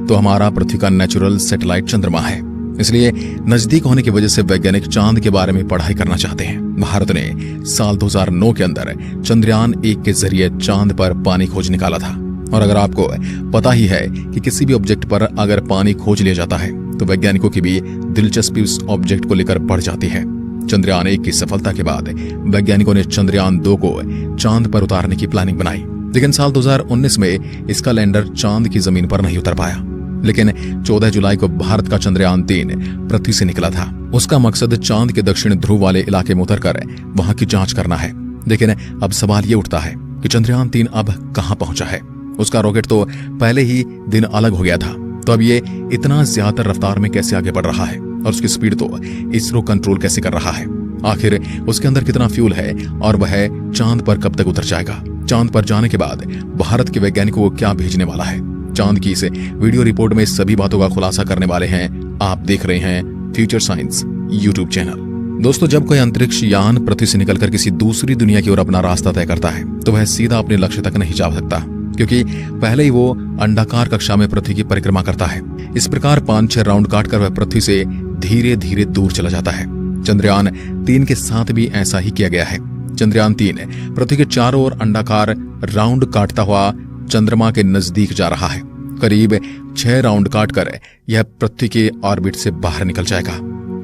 तो हमारा पृथ्वी का नेचुरल सैटेलाइट चंद्रमा है। इसलिए नजदीक होने की वजह से वैज्ञानिक चांद के बारे में पढ़ाई करना चाहते हैं। भारत ने साल 2009 के अंदर चंद्रयान 1 के जरिए चांद पर पानी खोज निकाला था। और अगर आपको पता ही है कि किसी भी ऑब्जेक्ट पर अगर पानी खोज लिया जाता है तो वैज्ञानिकों की भी दिलचस्पी उस ऑब्जेक्ट को लेकर बढ़ जाती है। चंद्रयान 1 की सफलता के बाद वैज्ञानिकों ने चंद्रयान 2 को चांद पर उतारने की प्लानिंग बनाई, लेकिन साल 2019 में इसका लैंडर चांद की जमीन पर नहीं उतर पाया। लेकिन 14 जुलाई को भारत का चंद्रयान 3 पृथ्वी से निकला था। उसका मकसद चांद के दक्षिण ध्रुव वाले इलाके में उतरकर वहां की जांच करना है। लेकिन अब सवाल ये उठता है कि चंद्रयान 3 अब कहां पहुंचा है। उसका रॉकेट तो पहले ही दिन अलग हो गया था, तो अब ये इतना ज्यादा रफ्तार में कैसे आगे बढ़ रहा है और उसकी स्पीड तो इसरो कंट्रोल कैसे कर रहा है। आखिर उसके अंदर कितना फ्यूल है और वह चांद पर कब तक उतर जाएगा। चांद पर जाने के बाद भारत के वैज्ञानिकों को क्या भेजने वाला है। चांद की इस वीडियो रिपोर्ट में सभी बातों का खुलासा करने वाले हैं। आप देख रहे हैं फ्यूचर साइंस यूट्यूब चैनल। दोस्तों, जब कोई अंतरिक्ष यान पृथ्वी से निकलकर किसी दूसरी दुनिया की ओर अपना रास्ता तय करता है तो वह सीधा अपने लक्ष्य तक नहीं जा सकता, क्योंकि पहले ही वो अंडाकार कक्षा में पृथ्वी की परिक्रमा करता है। इस प्रकार 5-6 राउंड काटकर वह पृथ्वी से धीरे धीरे दूर चला जाता है। चंद्रयान 3 के साथ भी ऐसा ही किया गया है। चंद्रयान 3 पृथ्वी के चारों ओर अंडाकार राउंड काटता हुआ चंद्रमा के नजदीक जा रहा है। करीब 6 राउंड काटकर यह पृथ्वी के ऑर्बिट से बाहर निकल जाएगा।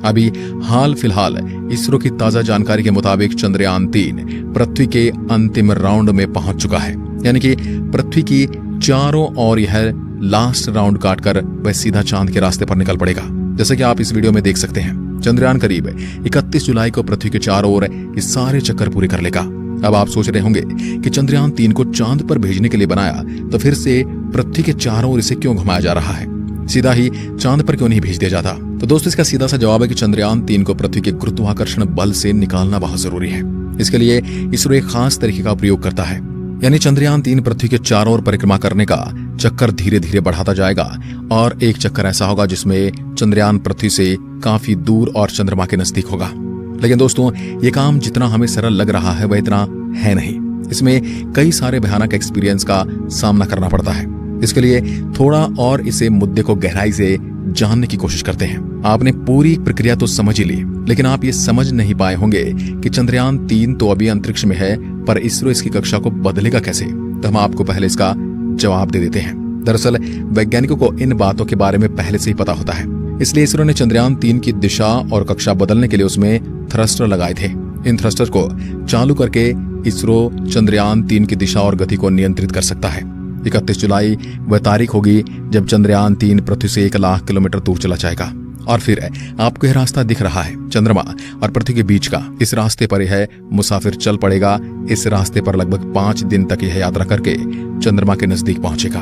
अभी हाल फिलहाल इसरो की ताजा जानकारी के मुताबिक चंद्रयान 3 पृथ्वी के अंतिम राउंड में पहुंच चुका है, यानी कि पृथ्वी की चारों ओर यह लास्ट राउंड काटकर वह सीधा चांद के रास्ते पर निकल पड़ेगा। जैसे कि आप इस वीडियो में देख सकते हैं, चंद्रयान करीब 31 जुलाई को पृथ्वी के चारों ओर ये सारे चक्कर पूरे कर लेगा। अब आप सोच रहे होंगे कि चंद्रयान 3 को चांद पर भेजने के लिए बनाया, तो फिर से पृथ्वी के चारों ओर इसे क्यों घुमाया जा रहा है, सीधा ही चांद पर क्यों नहीं भेज दिया जाता। तो दोस्तों, इसका सीधा सा जवाब है कि चंद्रयान 3 को पृथ्वी के गुरुत्वाकर्षण बल से निकालना बहुत जरूरी है। इसके लिए इसरो एक खास तरीके का प्रयोग करता है, यानी चंद्रयान 3 पृथ्वी के चारों ओर परिक्रमा करने का चक्कर धीरे धीरे बढ़ाता जाएगा और एक चक्कर ऐसा होगा जिसमें चंद्रयान पृथ्वी से काफी दूर और चंद्रमा के नजदीक होगा। लेकिन दोस्तों, ये काम जितना हमें सरल लग रहा है वह इतना है नहीं। इसमें कई सारे भयानक एक्सपीरियंस का सामना करना पड़ता है। इसके लिए थोड़ा और इसे मुद्दे को गहराई से जानने की कोशिश करते हैं। आपने पूरी प्रक्रिया तो समझ ही ली, लेकिन आप ये समझ नहीं पाए होंगे कि चंद्रयान 3 तो अभी अंतरिक्ष में है, पर इसरो इसकी कक्षा को बदलेगा कैसे। तो हम आपको पहले इसका जवाब दे देते हैं। दरअसल वैज्ञानिकों को इन बातों के बारे में पहले से ही पता होता है, इसलिए इसरो ने चंद्रयान 3 की दिशा और कक्षा बदलने के लिए उसमें थ्रस्टर लगाए थे। इन थ्रस्टर को चालू करके इसरो चंद्रयान 3 की दिशा और गति को नियंत्रित कर सकता है। 31 जुलाई वह तारीख होगी जब चंद्रयान 3 पृथ्वी से 1 लाख किलोमीटर दूर चला जाएगा। और फिर आपको यह रास्ता दिख रहा है, चंद्रमा और पृथ्वी के बीच का। इस रास्ते पर यह मुसाफिर चल पड़ेगा। इस रास्ते पर लगभग 5 दिन तक यह यात्रा करके चंद्रमा के नजदीक पहुंचेगा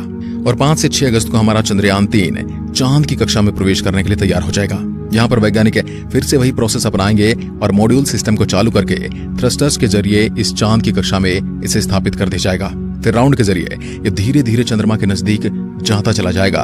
और 5 से 6 अगस्त को हमारा चंद्रयान 3 चांद की कक्षा में प्रवेश करने के लिए तैयार हो जाएगा। यहाँ पर वैज्ञानिक फिर से वही प्रोसेस अपनाएंगे और मॉड्यूल सिस्टम को चालू करके थ्रस्टर्स के जरिए इस चांद की कक्षा में इसे स्थापित कर दिया जाएगा। फिर राउंड के जरिए ये धीरे धीरे चंद्रमा के नजदीक जाता चला जाएगा।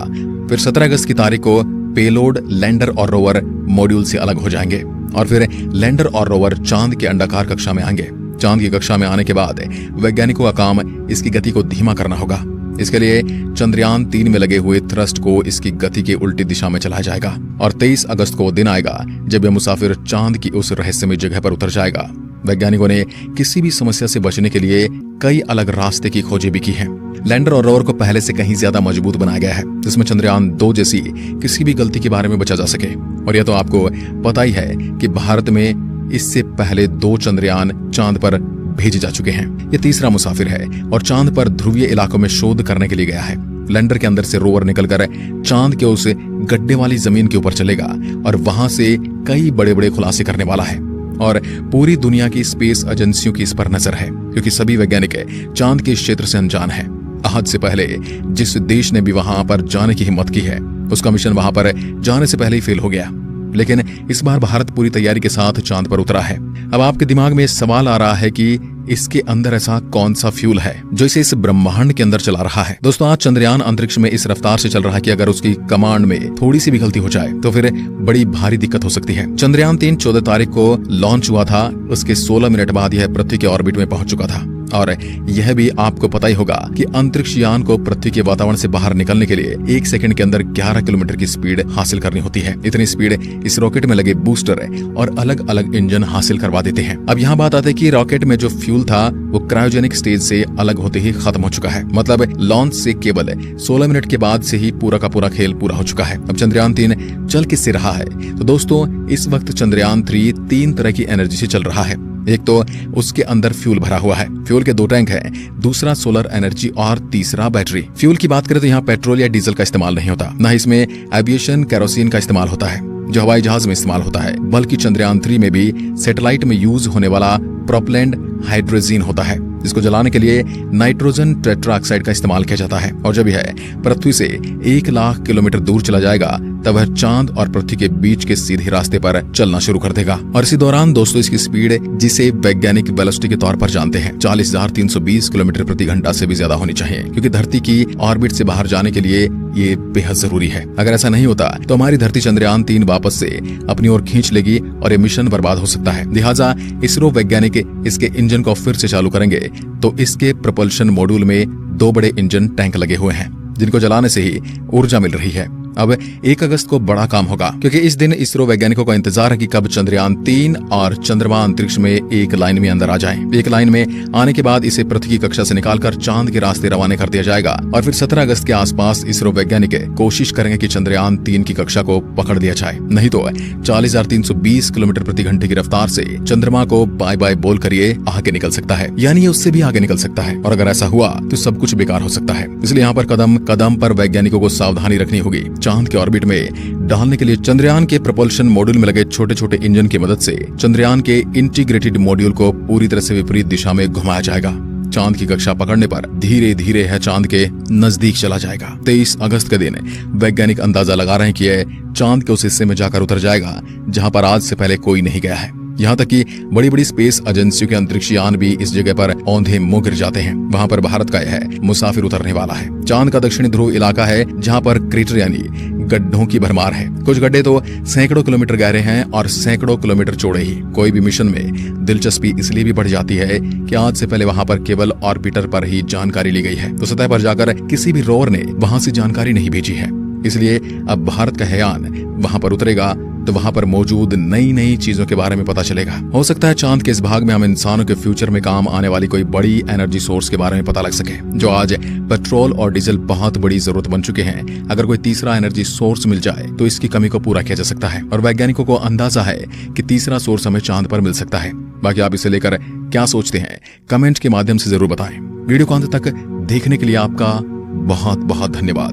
फिर 17 अगस्त की तारीख को पेलोड, लैंडर और रोवर मॉड्यूल से अलग हो जाएंगे और फिर लैंडर और रोवर चांद के अंडाकार कक्षा में आएंगे। चांद की कक्षा में आने के बाद वैज्ञानिकों का काम इसकी गति को धीमा करना होगा। इसके लिए चंद्रयान 3 में लगे हुए थ्रस्ट को इसकी गति के उल्टी दिशा में चलाया जाएगा और 23 अगस्त को दिन आएगा जब यह मुसाफिर चांद की उस रहस्यमय जगह पर उतर जाएगा। वैज्ञानिकों ने किसी भी समस्या से बचने के लिए कई अलग रास्ते की खोजें भी की हैं। लैंडर और रोवर को पहले से कहीं ज्यादा मजबूत बनाया गया है, जिसमें चंद्रयान 2 जैसी किसी भी गलती के बारे में बचा जा सके। और यह तो आपको पता ही है कि भारत में इससे पहले 2 चंद्रयान चांद पर भेजे जा चुके हैं। ये तीसरा मुसाफिर है और चांद पर ध्रुवीय इलाकों में शोध करने के लिए गया है। लैंडर के अंदर से रोवर निकलकर चांद के उस गड्ढे वाली जमीन के ऊपर चलेगा और वहां से कई बड़े बड़े खुलासे करने वाला है। और पूरी दुनिया की स्पेस एजेंसियों की इस पर नजर है, क्योंकि सभी वैज्ञानिक चांद के इस क्षेत्र से अनजान है। आज से पहले जिस देश ने भी वहां पर जाने की हिम्मत की है, उसका मिशन वहां पर जाने से पहले ही फेल हो गया। लेकिन इस बार भारत पूरी तैयारी के साथ चांद पर उतरा है। अब आपके दिमाग में सवाल आ रहा है कि इसके अंदर ऐसा कौन सा फ्यूल है जो इसे इस ब्रह्मांड के अंदर चला रहा है। दोस्तों, आज चंद्रयान अंतरिक्ष में इस रफ्तार से चल रहा है कि अगर उसकी कमांड में थोड़ी सी भी गलती हो जाए तो फिर बड़ी भारी दिक्कत हो सकती है। चंद्रयान 3 14 तारीख को लॉन्च हुआ था। उसके 16 मिनट बाद यह पृथ्वी के ऑर्बिट में पहुंच चुका था। और यह भी आपको पता ही होगा कि अंतरिक्ष यान को पृथ्वी के वातावरण से बाहर निकलने के लिए 1 सेकंड के अंदर 11 किलोमीटर की स्पीड हासिल करनी होती है। इतनी स्पीड इस रॉकेट में लगे बूस्टर और अलग अलग इंजन हासिल करवा देते हैं। अब यहाँ बात आती है कि रॉकेट में जो फ्यूल था वो क्रायोजेनिक स्टेज से अलग होते ही खत्म हो चुका है। मतलब लॉन्च से केवल 16 मिनट के बाद से ही पूरा का पूरा खेल पूरा हो चुका है। अब चंद्रयान 3 चल किससे रहा है? तो दोस्तों इस वक्त चंद्रयान 3 3 तरह की एनर्जी से चल रहा है। एक तो उसके अंदर फ्यूल भरा हुआ है, फ्यूल के 2 टैंक हैं, दूसरा सोलर एनर्जी और तीसरा बैटरी। फ्यूल की बात करें तो यहाँ पेट्रोल या डीजल का इस्तेमाल नहीं होता, न इसमें एविएशन केरोसिन का इस्तेमाल होता है जो हवाई जहाज में इस्तेमाल होता है, बल्कि चंद्रयान 3 में भी सैटेलाइट में यूज होने वाला प्रोपेलेंट हाइड्रोजन होता है, जिसको जलाने के लिए नाइट्रोजन टेट्राऑक्साइड का इस्तेमाल किया जाता है। और जब यह पृथ्वी से 1 लाख किलोमीटर दूर चला जाएगा तब वह चांद और पृथ्वी के बीच के सीधे रास्ते पर चलना शुरू कर देगा। और इसी दौरान दोस्तों इसकी स्पीड, जिसे वैज्ञानिक वेलोसिटी के तौर पर जानते हैं, 40,320 किलोमीटर प्रति घंटा से भी ज्यादा होनी चाहिए, क्योंकि धरती की ऑर्बिट से बाहर जाने के लिए ये बेहद जरूरी है। अगर ऐसा नहीं होता तो हमारी धरती चंद्रयान 3 वापस से अपनी ओर खींच लेगी और ये मिशन बर्बाद हो सकता है। लिहाजा इसरो वैज्ञानिक इसके इंजन को फिर से चालू करेंगे तो इसके प्रपल्शन मॉड्यूल में 2 बड़े इंजन टैंक लगे हुए हैं, जिनको जलाने से ही ऊर्जा मिल रही है। अब 1 अगस्त को बड़ा काम होगा, क्योंकि इस दिन इसरो वैज्ञानिकों का इंतजार है कि कब चंद्रयान 3 और चंद्रमा अंतरिक्ष में एक लाइन में अंदर आ जाएं। एक लाइन में आने के बाद इसे पृथ्वी की कक्षा से निकालकर चांद के रास्ते रवाना कर दिया जाएगा और फिर 17 अगस्त के आसपास इसरो वैज्ञानिक कोशिश करेंगे कि चंद्रयान 3 की कक्षा को पकड़ दिया जाए। नहीं तो 40,320 किलोमीटर प्रति घंटे की रफ्तार से चंद्रमा को बाय बाय बोल कर ये आगे निकल सकता है, यानी ये उससे भी आगे निकल सकता है। और अगर ऐसा हुआ तो सब कुछ बेकार हो सकता है। इसलिए यहाँ पर कदम कदम पर वैज्ञानिकों को सावधानी रखनी होगी। चांद के ऑर्बिट में डालने के लिए चंद्रयान के प्रपल्शन मॉड्यूल में लगे छोटे छोटे इंजन की मदद से चंद्रयान के इंटीग्रेटेड मॉड्यूल को पूरी तरह से विपरीत दिशा में घुमाया जाएगा। चांद की कक्षा पकड़ने पर धीरे धीरे यह चांद के नजदीक चला जाएगा। 23 अगस्त के दिन वैज्ञानिक अंदाजा लगा रहे हैं कि यह चांद के उस हिस्से में जाकर उतर जाएगा जहां पर आज से पहले कोई नहीं गया है। यहाँ तक कि बड़ी बड़ी स्पेस एजेंसियों के अंतरिक्ष यान भी इस जगह पर औंधे मुंह गिर जाते हैं। वहां पर भारत का यह मुसाफिर उतरने वाला है। चांद का दक्षिणी ध्रुव इलाका है जहां पर क्रेटर यानी गड्ढों की भरमार है। कुछ गड्ढे तो सैकड़ों किलोमीटर गहरे हैं और सैकड़ों किलोमीटर चौड़े ही। कोई भी मिशन में दिलचस्पी इसलिए भी बढ़ जाती है कि आज से पहले वहां पर केवल ऑर्बिटर पर ही जानकारी ली गई है, तो सतह पर जाकर किसी भी रोवर ने वहां से जानकारी नहीं भेजी है। इसलिए अब भारत का यान वहां पर उतरेगा तो वहां पर मौजूद नई नई चीजों के बारे में पता चलेगा। हो सकता है चांद के इस भाग में हम इंसानों के फ्यूचर में काम आने वाली कोई बड़ी एनर्जी सोर्स के बारे में पता लग सके, जो आज पेट्रोल और डीजल बहुत बड़ी जरूरत बन चुके हैं। अगर कोई तीसरा एनर्जी सोर्स मिल जाए तो इसकी कमी को पूरा किया जा सकता है और वैज्ञानिकों को अंदाजा है कि तीसरा सोर्स हमें चांद पर मिल सकता है। बाकी आप इसे लेकर क्या सोचते हैं, कमेंट के माध्यम से जरूर बताएं। वीडियो को अंत तक देखने के लिए आपका बहुत बहुत धन्यवाद।